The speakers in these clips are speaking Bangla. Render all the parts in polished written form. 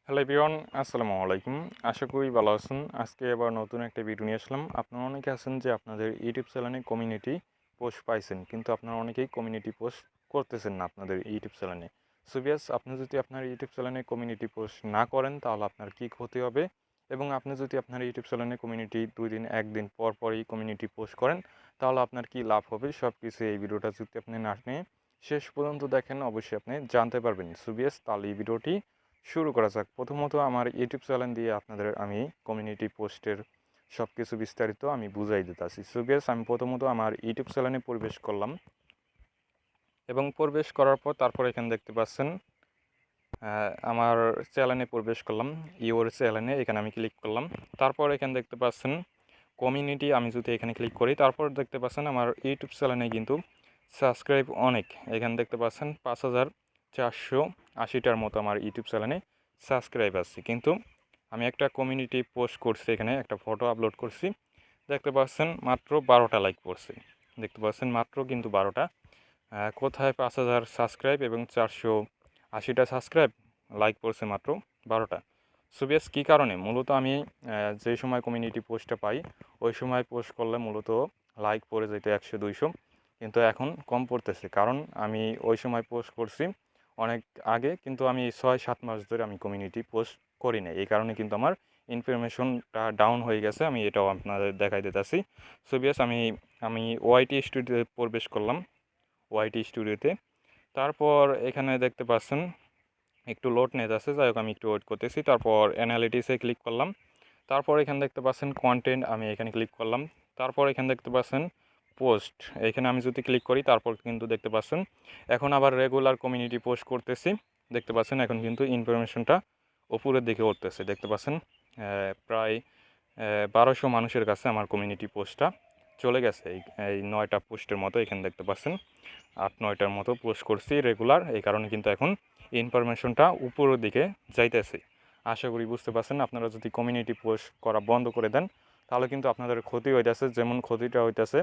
হ্যালো এভরিওয়ান, আসসালামু আলাইকুম। আশা করি ভালো আছেন। আজকে আবার নতুন একটা ভিডিও নিয়ে আসলাম। আপনারা অনেকে আছেন যে আপনাদের ইউটিউব চ্যানেলে কমিউনিটি পোস্ট পাইছেন, কিন্তু আপনারা অনেকেই কমিউনিটি পোস্ট করতেছেন না আপনাদের ইউটিউব চ্যানেলে। সো বিয়াস, আপনি যদি আপনার ইউটিউব চ্যানেলে কমিউনিটি পোস্ট না করেন তাহলে আপনার কী ক্ষতি হবে, এবং আপনি যদি আপনার ইউটিউব চ্যানেলে কমিউনিটি 2 দিন 1 দিন পর পরই কমিউনিটি পোস্ট করেন তাহলে আপনার কী লাভ হবে, সব কিছু এই ভিডিওটা যদি আপনি না নিয়ে শেষ পর্যন্ত দেখেন অবশ্যই আপনি জানতে পারবেন। সো বিয়াস, তাহলে এই ভিডিওটি শুরু করা যাক। প্রথমত আমার ইউটিউব চ্যানেল দিয়ে আপনাদের আমি কমিউনিটি পোস্টের সব কিছু বিস্তারিত আমি বুঝাই দিতেছি। সো গাইস, আমি প্রথমত আমার ইউটিউব চ্যানেলে প্রবেশ করলাম, এবং প্রবেশ করার পর তারপর এখানে দেখতে পাচ্ছেন আমার চ্যানেলে প্রবেশ করলাম। ইওর চ্যানেলে এখানে আমি ক্লিক করলাম। তারপর এখানে দেখতে পাচ্ছেন কমিউনিটি, আমি যদি এখানে ক্লিক করি তারপর দেখতে পাচ্ছেন আমার ইউটিউব চ্যানেলে কিন্তু সাবস্ক্রাইব অনেক। এখানে দেখতে পাচ্ছেন 5480টার মতো আমার ইউটিউব চ্যানেলে সাবস্ক্রাইব আছে, কিন্তু আমি একটা কমিউনিটি পোস্ট করছি, এখানে একটা ফটো আপলোড করছি, দেখতে পাচ্ছেন মাত্র 12টা লাইক পড়ছে। দেখতে পাচ্ছেন মাত্র কিন্তু 12টা। কোথায় 5000 সাবস্ক্রাইব এবং 480টা সাবস্ক্রাইব, লাইক পড়ছে মাত্র 12টা। সো বেশ কী কারণে, মূলত আমি যে সময় কমিউনিটি পোস্টটা পাই ওই সময় পোস্ট করলে মূলত লাইক পড়ে যেত 100-200, কিন্তু এখন কম পড়তেছে। কারণ আমি ওই সময় পোস্ট করছি অনেক আগে, কিন্তু আমি 6-7 মাস ধরে আমি কমিউনিটি পোস্ট করি না, এই কারণে কিন্তু আমার ইনফরমেশনটা ডাউন হয়ে গেছে। আমি এটাও আপনাদের দেখাই দিতেছি। সো বেশ, আমি ওয়াইটি স্টুডিওতে প্রবেশ করলাম, ওয়াইটি স্টুডিওতে। তারপর এখানে দেখতে পাচ্ছেন একটু লোড নিতে আছে, যাই হোক আমি একটু ওয়েট করতেছি। তারপর অ্যানালিটিক্সে ক্লিক করলাম। তারপর এখানে দেখতে পাচ্ছেন কন্টেন্ট, আমি এখানে ক্লিক করলাম। তারপর এখানে দেখতে পাচ্ছেন পোস্ট, এখানে আমি যদি ক্লিক করি তারপর কিন্তু দেখতে পাচ্ছেন এখন আবার রেগুলার কমিউনিটি পোস্ট করতেছি। দেখতে পাচ্ছেন এখন কিন্তু ইনফরমেশনটা উপরের দিকে উঠতেছে। দেখতে পাচ্ছেন প্রায় 1200 মানুষের কাছে আমার কমিউনিটি পোস্টটা চলে গেছে। এই 9টা পোস্টের মতো এখানে দেখতে পাচ্ছেন 8-9টার মতো পোস্ট করছি রেগুলার, এই কারণে কিন্তু এখন ইনফরমেশনটা উপরের দিকে যাইতেছে। আশা করি বুঝতে পারছেন। আপনারা যদি কমিউনিটি পোস্ট করা বন্ধ করে দেন তাহলে কিন্তু আপনাদের ক্ষতি হইতেছে। যেমন ক্ষতিটা হইতেছে,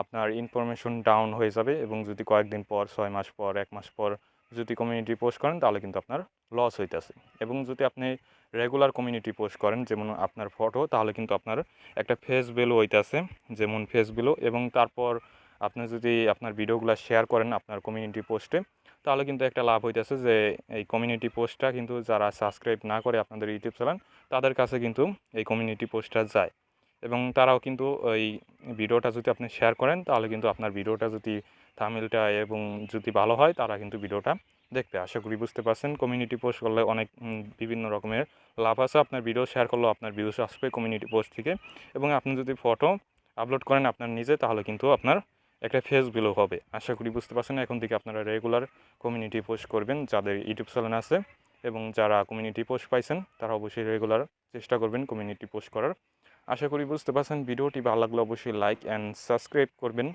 আপনার ইনফরমেশন ডাউন হয়ে যাবে, এবং যদি কয়েকদিন পর 6 মাস পর 1 মাস পর যদি কমিউনিটি পোস্ট করেন তাহলে কিন্তু আপনার লস হইতেছে। এবং যদি আপনি রেগুলার কমিউনিটি পোস্ট করেন যেমন আপনার ফটো, তাহলে কিন্তু আপনার একটা ফেস ভ্যালু হইতেছে, যেমন ফেস ভ্যালু। এবং তারপর আপনি যদি আপনার ভিডিওগুলো শেয়ার করেন আপনার কমিউনিটি পোস্টে, তাহলে কিন্তু একটা লাভ হইতেছে যে এই কমিউনিটি পোস্টটা কিন্তু যারা সাবস্ক্রাইব না করে আপনাদের ইউটিউব চ্যানেল, তাদের কাছে কিন্তু এই কমিউনিটি পোস্টটা যায়, এবং তারাও কিন্তু ওই ভিডিওটা যদি আপনি শেয়ার করেন তাহলে কিন্তু আপনার ভিডিওটা যদি থাম্বনেইলটা এবং যদি ভালো হয় তারা কিন্তু ভিডিওটা দেখবে। আশা করি বুঝতে পারছেন। কমিউনিটি পোস্ট করলে অনেক বিভিন্ন রকমের লাভ আছে। আপনার ভিডিও শেয়ার করলেও আপনার ভিউজ আসবে কমিউনিটি পোস্ট থেকে, এবং আপনি যদি ফটো আপলোড করেন আপনার নিজে, তাহলে কিন্তু আপনার একটা ফেস ভ্যালু হবে। আশা করি বুঝতে পারছেন। এখন থেকে আপনারা রেগুলার কমিউনিটি পোস্ট করবেন যাদের ইউটিউব চ্যানেল আছে, এবং যারা কমিউনিটি পোস্ট পাইছেন তারা অবশ্যই রেগুলার চেষ্টা করবেন কমিউনিটি পোস্ট করার। আশা করি বুঝতে পারছেন। ভিডিওটি ভালো লাগলে অবশ্যই লাইক অ্যান্ড সাবস্ক্রাইব করবেন।